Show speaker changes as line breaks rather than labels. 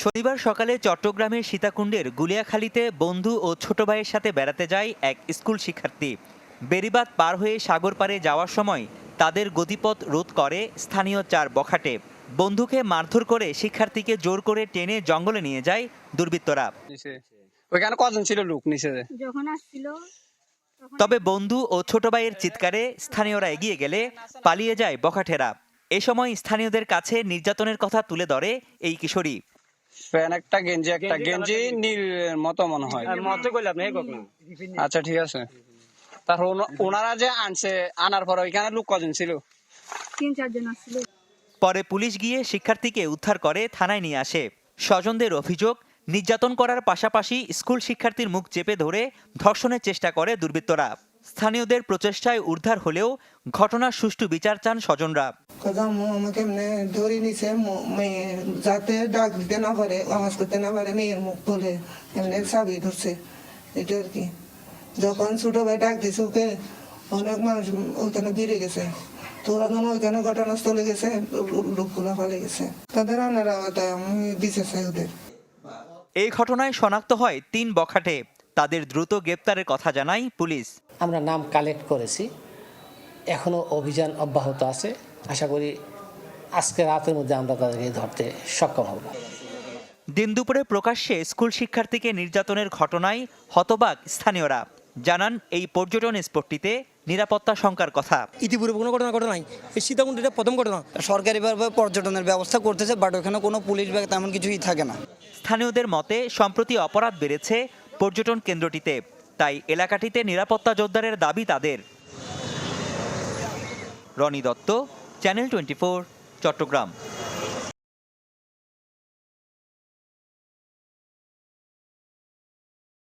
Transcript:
শনিবার সকালে চট্টগ্রামের সীতাকুণ্ডের গুলিয়াখালীতে বন্ধু ও ছোট ভাইয়ের সাথে বেড়াতে যায় এক স্কুল শিক্ষার্থী। বেড়িবাঁধ পার হয়ে সাগর পাড়ে যাওয়ার সময় তাদের গতিপথ রোধ করে স্থানীয় 4 বখাটে। বন্ধুকে মারধর করে শিক্ষার্থীকে জোর করে টেনে জঙ্গলে নিয়ে যায় দুর্বৃত্তরা।
ওইখানে কজন ছিল লোক নিচে?
যখন আসছিল
তবে বন্ধু ও ছোট ভাইয়ের চিৎকারে স্থানীয়রা এগিয়ে গেলে পালিয়ে যায় বখাটেরা। এ সময় স্থানীয়দের কাছে নির্যাতনের কথা তুলে ধরে এই কিশোরী।
প্যান একটা গেঞ্জি নীল মতো মনে হয়। আচ্ছা ঠিক আছে। তারপর ওনারা যে আনার পর ওইখানে লোক কজন ছিল?
3-4 জন আসছিল।
পরে পুলিশ গিয়ে শিক্ষার্থীকে উদ্ধার করে থানায় নিয়ে আসে। স্বজনদের অভিযোগ, নির্যাতন করার পাশাপাশি স্কুল শিক্ষার্থীর মুখ চেপে ধরে ধর্ষণের চেষ্টা করে দুর্বৃত্তরা। স্থানীয়দের প্রচেষ্টায় উদ্ধার হলেও ঘটনার সুষ্ঠু বিচার চান স্বজনরা।
আমাকে ধরে নিছে যাতে ডাক দিতে না পারে, আওয়াজ করতে না পারে, মেয়ের মুখ বলে এমনি চাবি ধরছে। এটা আর কি। যখন ছোট ভাই ডাক দিছে ওকে, অনেক মানুষ ওইখানে বেড়ে গেছে। তোরা যখন ওইখানে ঘটনাস্থলে গেছে, লোকগুলা পালে গেছে। তাদের আনারা বিচার চাই ওদের।
এই ঘটনায় শনাক্ত হয় 3 বখাটে। তাদের দ্রুত গ্রেপ্তারের কথা জানায় পুলিশ।
আমরা নাম কালেক্ট করেছি, এখনো অভিযান অব্যাহত আছে। আশা করি আজকে রাতের মধ্যে আমরা তাদেরকে ধরতে সক্ষম হব।
দিন দুপুরে প্রকাশ্যে স্কুল শিক্ষার্থীকে নির্যাতনের ঘটনায় হতবাক স্থানীয়রা। জানান এই পর্যটন স্পটটিতে নিরাপত্তা শঙ্কার কথা।
ইতিপূর্বে কোনো ঘটনা নাই, এই সীতাকুণ্ড এটা প্রথম ঘটনা।
সরকারিভাবে পর্যটনের ব্যবস্থা করতেছে, বাট ওখানে কোনো পুলিশ বা তেমন কিছুই থাকে না।
স্থানীয়দের মতে সম্প্রতি অপরাধ বেড়েছে পর্যটন কেন্দ্রটিতে, তাই এলাকাটিতে নিরাপত্তা জোরদারের দাবি তাদের। রনি দত্ত, চ্যানেল 24, চট্টগ্রাম।